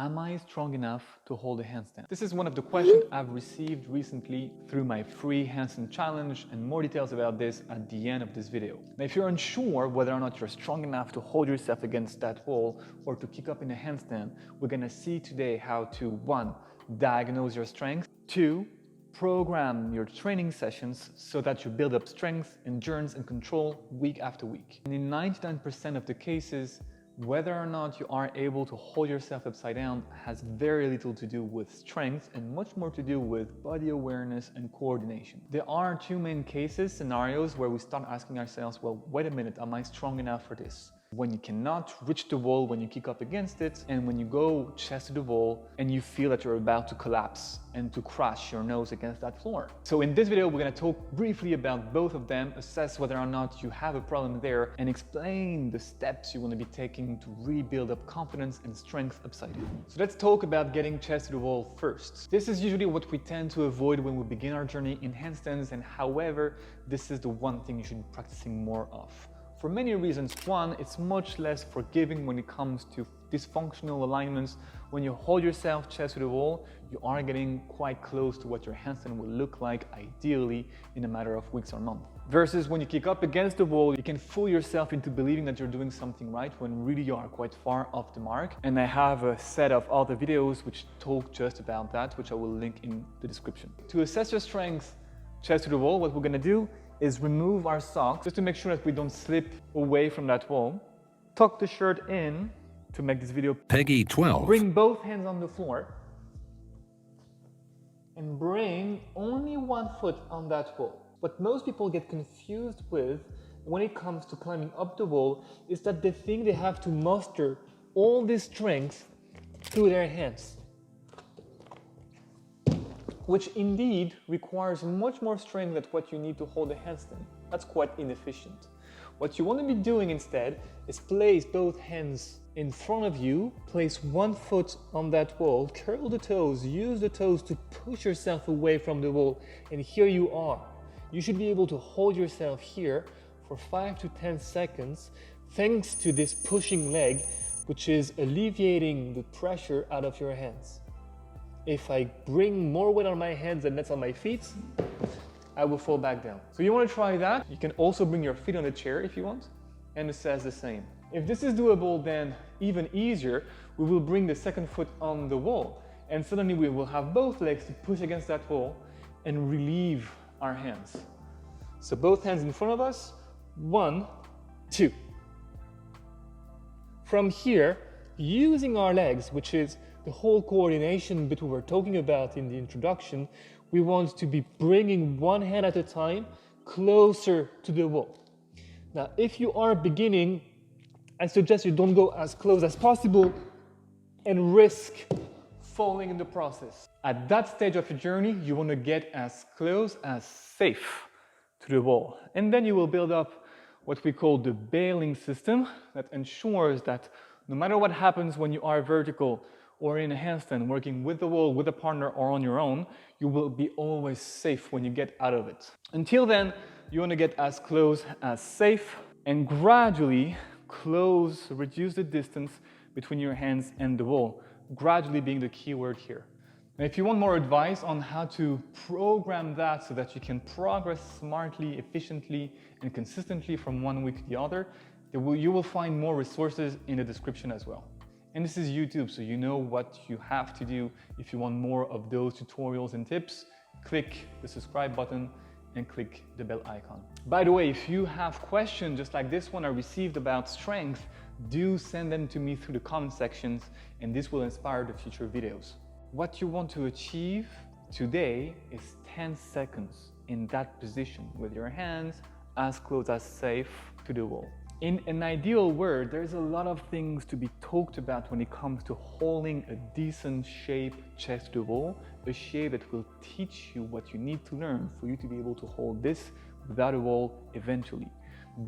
Am I strong enough to hold a handstand? This is one of the questions I've received recently through my free handstand challenge, and more details about this at the end of this video. Now, if you're unsure whether or not you're strong enough to hold yourself against that wall or to kick up in a handstand, we're gonna see today how to 1. Diagnose your strength, 2. Program your training sessions so that you build up strength, endurance, and control week after week. And in 99% of the cases, whether or not you are able to hold yourself upside down has very little to do with strength and much more to do with body awareness and coordination. There are 2 main scenarios where we start asking ourselves, well, wait a minute, am I strong enough for this? When you cannot reach the wall when you kick up against it, and when you go chest to the wall and you feel that you're about to collapse and to crash your nose against that floor. So in this video, we're going to talk briefly about both of them, assess whether or not you have a problem there, and explain the steps you want to be taking to really build up confidence and strength upside down. So let's talk about getting chest to the wall first. This is usually what we tend to avoid when we begin our journey in handstands, and however, this is the one thing you should be practicing more of. For many reasons. 1, it's much less forgiving when it comes to dysfunctional alignments. When you hold yourself chest to the wall, you are getting quite close to what your handstand will look like ideally in a matter of weeks or months. Versus when you kick up against the wall, you can fool yourself into believing that you're doing something right when really you are quite far off the mark. And I have a set of other videos which talk just about that, which I will link in the description. To assess your strength chest to the wall, what we're gonna do is remove our socks just to make sure that we don't slip away from that wall. Tuck the shirt in to make this video. Peggy 12. Bring both hands on the floor and bring only one foot on that wall. What most people get confused with when it comes to climbing up the wall is that they think they have to muster all this strength through their hands, which indeed requires much more strength than what you need to hold a handstand. That's quite inefficient. What you want to be doing instead is place both hands in front of you, place one foot on that wall, curl the toes, use the toes to push yourself away from the wall, and here you are. You should be able to hold yourself here for 5 to 10 seconds thanks to this pushing leg, which is alleviating the pressure out of your hands. If I bring more weight on my hands than that's on my feet, I will fall back down. So you want to try that. You can also bring your feet on the chair if you want, and assess the same. If this is doable, then even easier, we will bring the second foot on the wall, and suddenly we will have both legs to push against that wall and relieve our hands. So both hands in front of us, 1, 2. From here, using our legs, which is the whole coordination bit we were talking about in the introduction, we want to be bringing one hand at a time closer to the wall. Now, if you are beginning, I suggest you don't go as close as possible and risk falling in the process. At that stage of your journey, you want to get as close as safe to the wall. And then you will build up what we call the bailing system that ensures that no matter what happens when you are vertical or in a handstand, working with the wall, with a partner, or on your own, you will be always safe when you get out of it. Until then, you want to get as close as safe and gradually reduce the distance between your hands and the wall, gradually being the key word here. And if you want more advice on how to program that so that you can progress smartly, efficiently, and consistently from one week to the other, you will find more resources in the description as well. And this is YouTube, so you know what you have to do. If you want more of those tutorials and tips, click the subscribe button and click the bell icon. By the way, if you have questions just like this one I received about strength, do send them to me through the comment sections, and this will inspire the future videos. What you want to achieve today is 10 seconds in that position with your hands as close as safe to the wall. In an ideal world, there's a lot of things to be talked about when it comes to holding a decent shape chest to the wall, a shape that will teach you what you need to learn for you to be able to hold this without a wall eventually.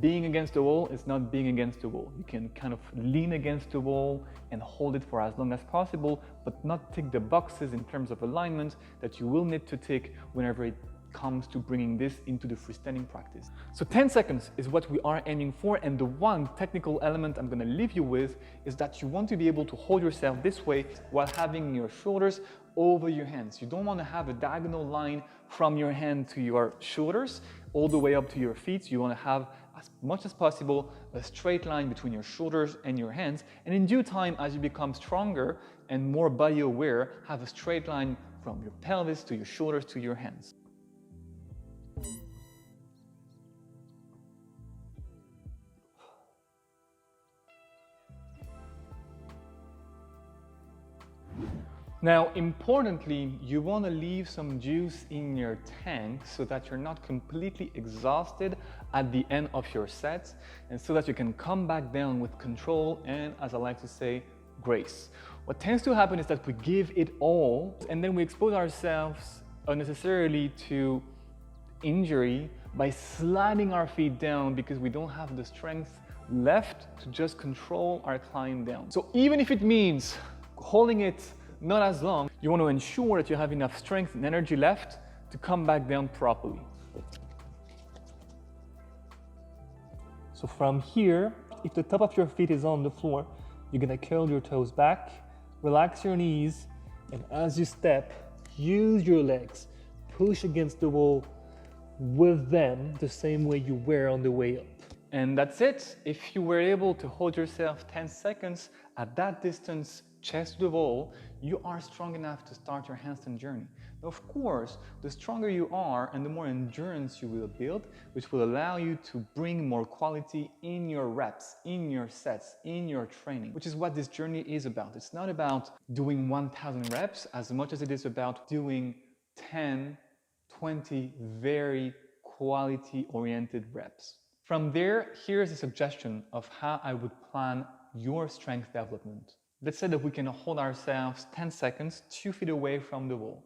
Being against the wall is not being against the wall. You can kind of lean against the wall and hold it for as long as possible, but not tick the boxes in terms of alignment that you will need to tick whenever it comes to bringing this into the freestanding practice. So 10 seconds is what we are aiming for, and the one technical element I'm gonna leave you with is that you want to be able to hold yourself this way while having your shoulders over your hands. You don't want to have a diagonal line from your hand to your shoulders all the way up to your feet. You want to have, as much as possible, a straight line between your shoulders and your hands. And in due time, as you become stronger and more body aware, have a straight line from your pelvis to your shoulders to your hands. Now, importantly, you want to leave some juice in your tank so that you're not completely exhausted at the end of your set, and so that you can come back down with control and, as I like to say, grace. What tends to happen is that we give it all and then we expose ourselves unnecessarily to injury by sliding our feet down because we don't have the strength left to just control our climb down. So even if it means holding it not as long, you want to ensure that you have enough strength and energy left to come back down properly. So from here, if the top of your feet is on the floor, you're gonna curl your toes back, relax your knees, and as you step, use your legs. Push against the wall with them the same way you were on the way up. And that's it. If you were able to hold yourself 10 seconds at that distance, chest to the wall, you are strong enough to start your handstand journey. Now, of course, the stronger you are and the more endurance you will build, which will allow you to bring more quality in your reps, in your sets, in your training, which is what this journey is about. It's not about doing 1,000 reps as much as it is about doing 10, 20 very quality-oriented reps. From there, here's a suggestion of how I would plan your strength development. Let's say that we can hold ourselves 10 seconds, 2 feet away from the wall.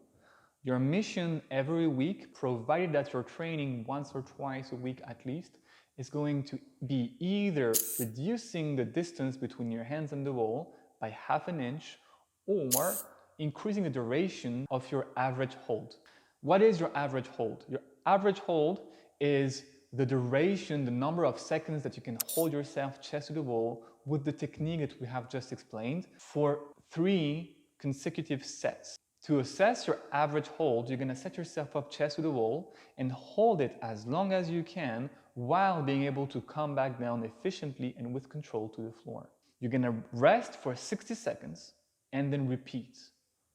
Your mission every week, provided that you're training once or twice a week at least, is going to be either reducing the distance between your hands and the wall by ½ an inch or increasing the duration of your average hold. What is your average hold? Your average hold is the duration, the number of seconds that you can hold yourself chest to the wall with the technique that we have just explained for 3 consecutive sets. To assess your average hold, you're going to set yourself up chest to the wall and hold it as long as you can while being able to come back down efficiently and with control to the floor. You're going to rest for 60 seconds and then repeat.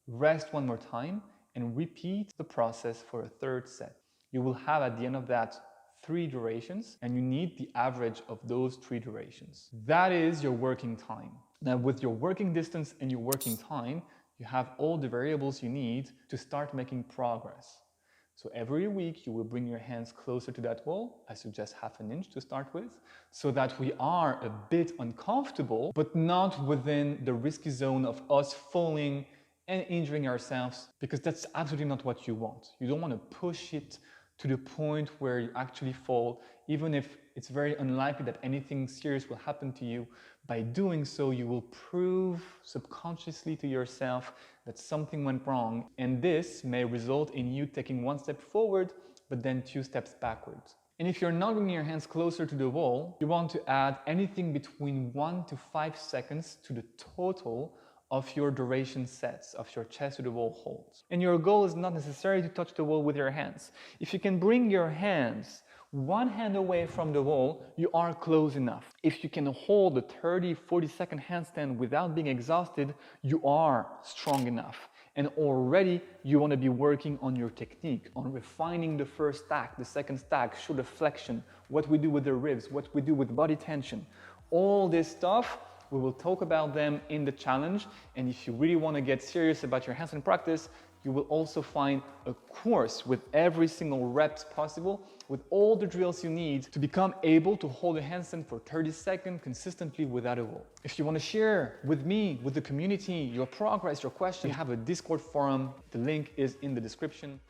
Rest one more time and repeat the process for a 3rd set. You will have at the end of that 3 durations, and you need the average of those 3 durations. That is your working time. Now, with your working distance and your working time, you have all the variables you need to start making progress. So every week you will bring your hands closer to that wall. I suggest ½ an inch to start with, so that we are a bit uncomfortable, but not within the risky zone of us falling and injuring ourselves, because that's absolutely not what you want. You don't want to push it to the point where you actually fall, even if it's very unlikely that anything serious will happen to you. By doing so, you will prove subconsciously to yourself that something went wrong, and this may result in you taking 1 step forward, but then 2 steps backwards. And if you're not bringing your hands closer to the wall, you want to add anything between 1 to 5 seconds to the total of your duration sets, of your chest to the wall holds. And your goal is not necessarily to touch the wall with your hands. If you can bring your hands 1 hand away from the wall, you are close enough. If you can hold a 30-40 second handstand without being exhausted, you are strong enough. And already you want to be working on your technique, on refining the first stack, the second stack, shoulder flexion, what we do with the ribs, what we do with body tension. All this stuff, we will talk about them in the challenge. And if you really want to get serious about your handstand practice, you will also find a course with every single reps possible, with all the drills you need to become able to hold a handstand for 30 seconds consistently without a wall. If you want to share with me, with the community, your progress, your questions, we have a Discord forum. The link is in the description.